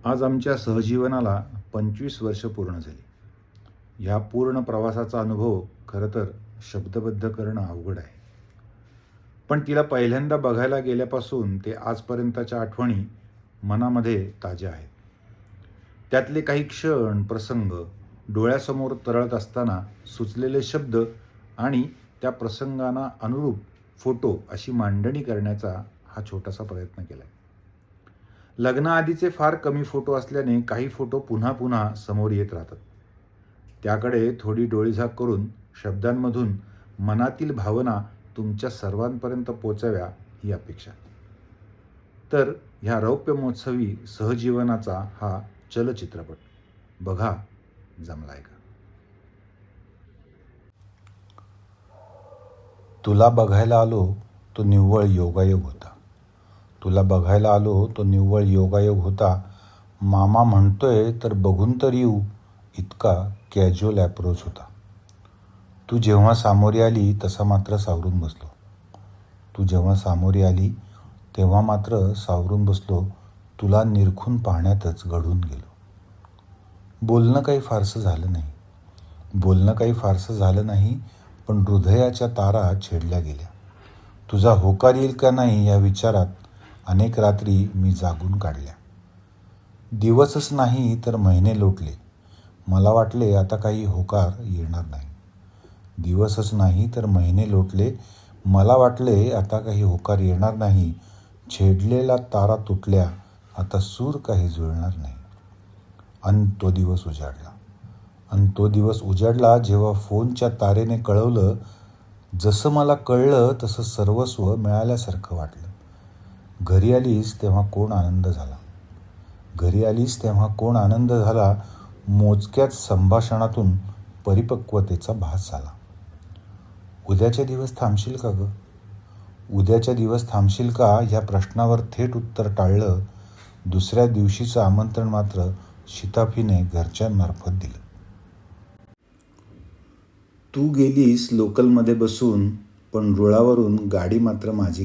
आज आमच्या सहजीवनाला 25 वर्ष पूर्ण झाली. ह्या पूर्ण प्रवासाचा अनुभव खरं तर शब्दबद्ध करणं अवघड आहे. पण तिला पहिल्यांदा बघायला गेल्यापासून ते आजपर्यंतच्या आठवणी मनामध्ये ताज्या आहेत. त्यातले काही क्षण, प्रसंग डोळ्यासमोर तरळत असताना सुचलेले शब्द आणि त्या प्रसंगांना अनुरूप फोटो अशी मांडणी करण्याचा हा छोटासा प्रयत्न केला आहे. लग्नाआधीचे फार कमी फोटो असल्याने काही फोटो पुन्हा पुन्हा समोर येत राहतात. त्याकडे थोडी डोळीझाक करून शब्दांमधून मनातील भावना तुमच्या सर्वांपर्यंत पोचाव्या ही अपेक्षा. तर ह्या रौप्य महोत्सवी सहजीवनाचा हा चलचित्रपट बघा जमलाय का? तुला बघायला आलो तो निव्वळ योगायोग होता. तुला बघायला आलो तो निव्वळ योगायोग होता. मामा म्हणतोय तर बघून तर येऊ इतका कॅज्युअल ॲप्रोच होता. तू जेव्हा सामोरी आली तसा मात्र सावरून बसलो. तू जेव्हा सामोरी आली तेव्हा मात्र सावरून बसलो. तुला निरखून पाहण्यातच घडून गेलो. बोलणं काही फारसं झालं नाही, पण हृदयाच्या तारा छेडल्या गेल्या. तुझा होकार येईल का नाही या विचारात अनेक रात्री मी जागून काढल्या. दिवसच नाही तर महिने लोटले. मला वाटले आता काही होकार येणार नाही. दिवसच नाही तर महिने लोटले. मला वाटले आता काही होकार येणार नाही. छेडलेल्या तारा तुटल्या, आता सूर काही जुळणार नाही. अन तो दिवस उजाडला जेव्हा फोनच्या तारेने कळवलं. जसं मला कळलं तसं सर्वस्व मिळाल्यासारखं वाटलं. घरी आलीस तेव्हा कोण आनंद झाला. मोजक्याच संभाषणातून परिपक्वतेचा भास झाला. उद्याचे दिवस थांबशील का ह्या प्रश्नावर थेट उत्तर टाळलं. दुसऱ्या दिवशीचं आमंत्रण मात्र शिताफीने घरच्यांमार्फत दिलं. तू गेलीस लोकलमध्ये बसून, पण रुळावरून गाडी मात्र माझी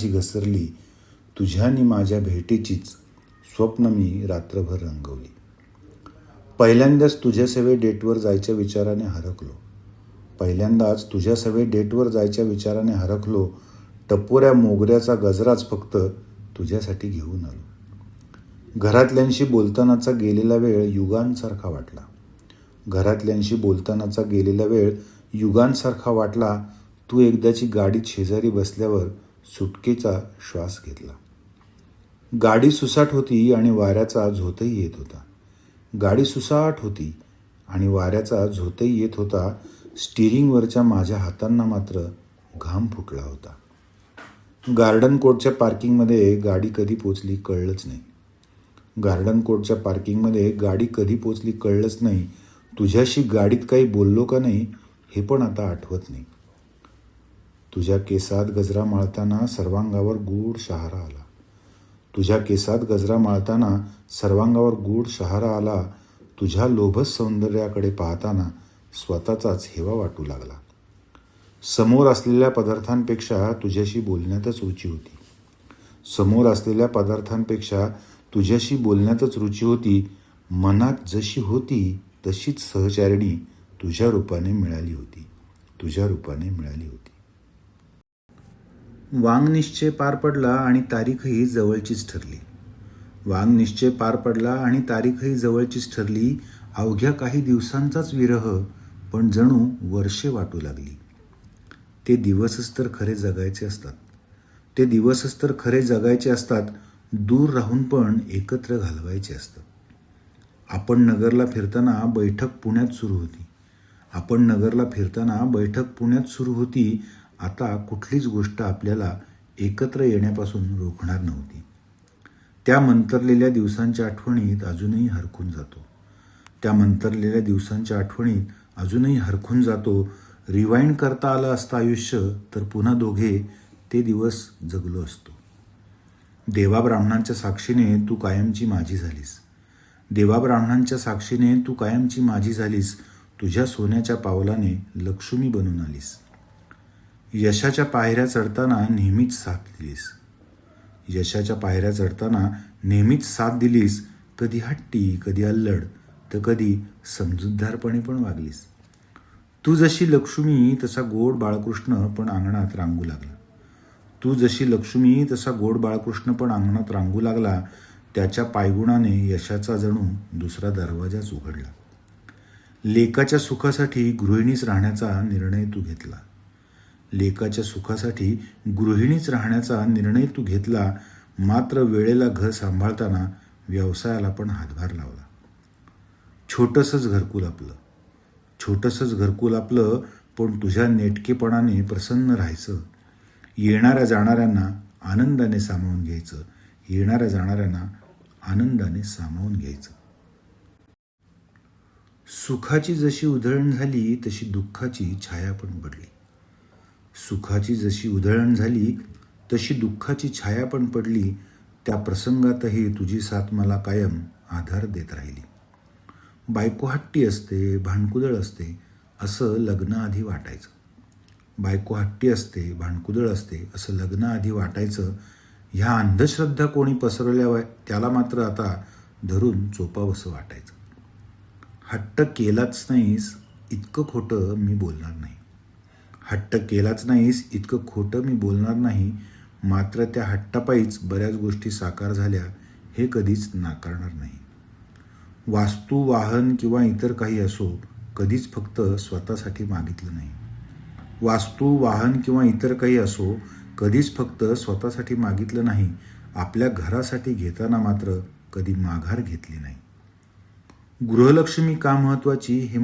घसरली. तुझ्यानी माझ्या भेटीचीच स्वप्न मी रात्रभर रंगवली. पहिल्यांदाच तुझ्या सवे डेटवर जायच्या विचाराने हरकलो. टपोऱ्या मोगऱ्याचा गजराच फक्त तुझ्यासाठी घेऊन आलो. घरातल्यांशी बोलतानाचा गेलेला वेळ युगांसारखा वाटला. तू एकदाची गाडीत शेजारी बसल्यावर सुटकेचा श्वास घेतला. गाडी सुसाट होती आणि वाऱ्याचा झोतही येत होता. स्टिअरिंगवरच्या माझ्या हातांना मात्र घाम फुटला होता. गार्डन कोर्टच्या पार्किंगमध्ये गाडी कधी पोचली कळलंच नाही. तुझ्याशी गाडीत काही बोललो का नाही हे पण आता आठवत नाही. तुझ्या केसात गजरा माळताना सर्वांगावर गूढ शहारा आला. तुझ्या लोभस सौंदर्याकडे पाहताना स्वतःचाच हेवा वाटू लागला. समोर असलेल्या पदार्थांपेक्षा तुझ्याशी बोलण्यातच रुची होती. मनात जशी होती तशीच सहचारिणी तुझ्या रूपाने मिळाली होती. वाङ्निश्चय पार पडला आणि तारीखही जवळचीच ठरली. अवघ्या काही दिवसांचाच विरह, पण जणू वर्षे वाटू लागली. ते दिवसच तर खरे जगायचे असतात. दूर राहून पण एकत्र घालवायचे असतात. आपण नगरला फिरताना बैठक पुण्यात सुरू होती. आता कुठलीच गोष्ट आपल्याला एकत्र येण्यापासून रोखणार नव्हती. त्या मंतरलेल्या दिवसांच्या आठवणीत अजूनही हरखून जातो. रिवाइंड करता आलं असतं आयुष्य तर पुन्हा दोघे ते दिवस जगलो असतो. देवाब्राह्मणांच्या साक्षीने तू कायमची माझी झालीस. तुझ्या सोन्याच्या पावलाने लक्ष्मी बनून आलीस. यशाच्या पायऱ्या चढताना नेहमीच साथ दिलीस. यशाच्या पायऱ्या चढताना नेहमीच साथ दिलीस. कधी हट्टी, कधी अल्लड, तर कधी समजूतदारपणे पण वागलीस. तू जशी लक्ष्मी तसा गोड बाळकृष्ण पण अंगणात रांगू लागला. तू जशी लक्ष्मी तसा गोड बाळकृष्ण पण अंगणात रांगू लागला. त्याच्या पायगुणाने यशाचा जणू दुसरा दरवाजाच उघडला. लेकाच्या सुखासाठी गृहिणीच राहण्याचा निर्णय तू घेतला. लेकाच्या सुखासाठी गृहिणीच राहण्याचा निर्णय तू घेतला. मात्र वेळेला घर सांभाळताना व्यवसायाला पण हातभार लावला. छोटंसंच घरकुल आपलं, पण तुझ्या नेटकेपणाने प्रसन्न राहायचं. येणाऱ्या जाणाऱ्यांना आनंदाने सामावून घ्यायचं. सुखाची जशी उधळण झाली तशी दुःखाची छाया पण पडली. त्या प्रसंगातही तुझी साथ मला कायम आधार देत राहिली. बायको हट्टी असते, भांडकुदळ असते, असं लग्नाआधी वाटायचं. ह्या अंधश्रद्धा कोणी पसरवल्या त्याला मात्र आता धरून चोपावंसं वाटायचं. हट्ट केलाच नाहीस इतकं खोटं मी बोलणार नाही. मात्र त्या हट्टापायीच बऱ्याच गोष्टी साकार झाल्या हे कधीच नाकारणार नाही. वास्तू, वाहन किंवा इतर काही असो, कधीच फक्त स्वतःसाठी मागितलं नाही. आपल्या घरासाठी घेताना मात्र कधी माघार घेतली नाही. गृहलक्ष्मी का महत्वाची हे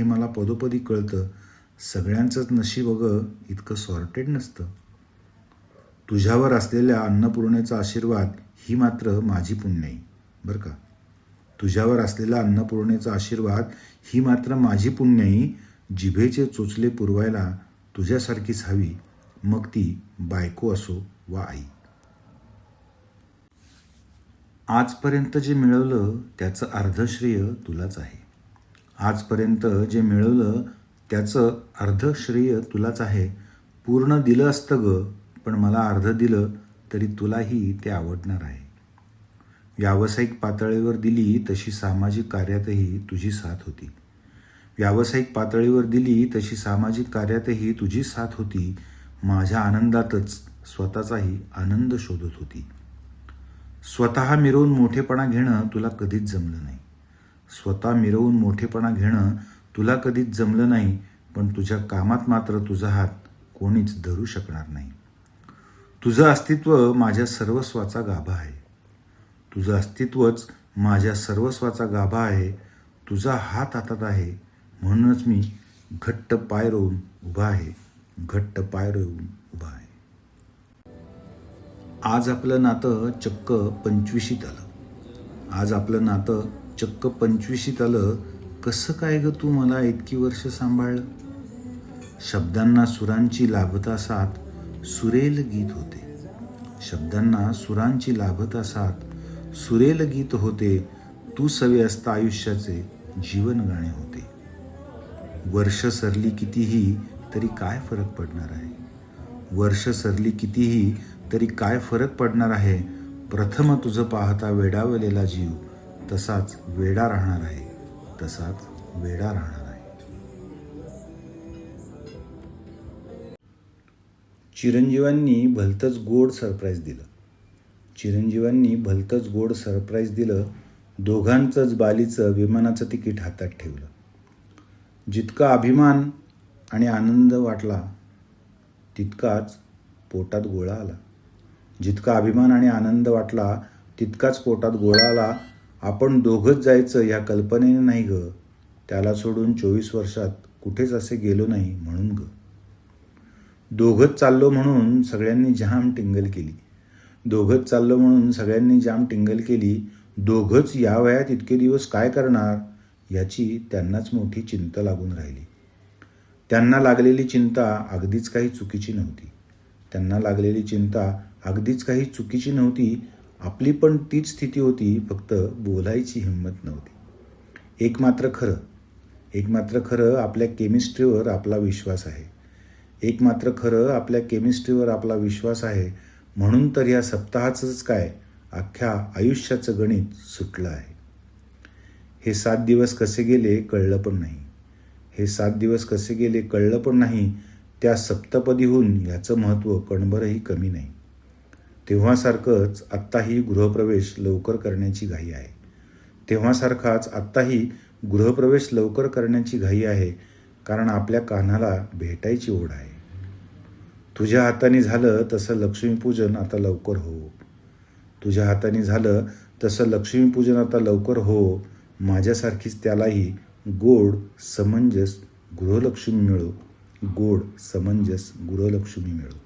मला पदोपदी कळतं. सगळ्यांचंच नशीब इतकं सॉर्टेड नसतं. तुझ्यावर असलेल्या अन्नपूर्णेचा आशीर्वाद ही मात्र माझी पुण्याई बरं का. जिभेचे चोचले पुरवायला तुझ्यासारखीच हवी, मग ती बायको असो वा आई. आजपर्यंत जे मिळवलं त्याचं अर्ध श्रेय तुलाच आहे. पूर्ण दिलं असतं ग, पण मला अर्ध दिलं तरी तुलाही ते आवडणार आहे. व्यावसायिक पातळीवर दिली तशी सामाजिक कार्यातही तुझी साथ होती. माझ्या आनंदातच स्वतःचाही आनंद शोधत होती. स्वतः मिरवून मोठेपणा घेणं तुला कधीच जमलं नाही. पण तुझ्या कामात मात्र तुझा हात कोणीच धरू शकणार नाही. तुझं अस्तित्वच माझ्या सर्वस्वाचा गाभा आहे. तुझा हात हातात आहे, म्हणूनच मी घट्ट पाय रोवून उभा आहे. आज आपलं नातं चक्क 25शीत आलं. कसं काय ग तू मला इतकी वर्ष सांभाळलं? शब्दांना सुरांची लाभता साथ सुरेल गीत होते. तू सवे असता आयुष्याचे जीवन गाणे होते. वर्ष सरली कितीही तरी काय फरक पडणार आहे. प्रथम तुझं पाहता वेडावलेला जीव तसाच वेडा राहणार आहे. चिरंजीवांनी भलतंच गोड सरप्राईज दिलं. दोघांचंच बालीचं विमानाचं तिकीट हातात ठेवलं. जितका अभिमान आणि आनंद वाटला तितकाच पोटात गोळा आला. आपण दोघंच जायचं ह्या कल्पनेने नाही ग. त्याला सोडून 24 वर्षात कुठेच असे गेलो नाही म्हणून ग. दोघंच चाललो म्हणून सगळ्यांनी जाम टिंगल केली. दोघंच या वयात इतके दिवस काय करणार याची त्यांनाच मोठी चिंता लागून राहिली. त्यांना लागलेली चिंता अगदीच काही चुकीची नव्हती. आपली पण तीच स्थिती होती, फक्त बोलायची हिंमत नव्हती. एक मात्र खरं आपल्या केमिस्ट्रीवर आपला विश्वास आहे. एक मात्र खरं, आपल्या केमिस्ट्रीवर आपला विश्वास आहे म्हणून तर या सप्ताहाचंच काय, अख्ख्या आयुष्याचं गणित सुटलं आहे. हे 7 दिवस कसे गेले कळलं पण नाही. हे 7 दिवस कसे गेले कळलं पण नाही. त्या सप्तपदीहून ह्याचं महत्त्व कणभरही कमी नाही. तेव्हासारखंच आत्ताही गृहप्रवेश लवकर करण्याची घाई आहे. तेव्हासारखाच आत्ताही गृहप्रवेश लवकर करण्याची घाई आहे, कारण आपल्या कान्हाला भेटायची ओढ आहे. तुझ्या हाताने झालं तसं लक्ष्मीपूजन आता लवकर हो. तुझ्या हाताने झालं तसं लक्ष्मीपूजन आता लवकर हो. माझ्यासारखीच त्यालाही गोड समंजस गृहलक्ष्मी मिळो. गोड समंजस गृहलक्ष्मी मिळो.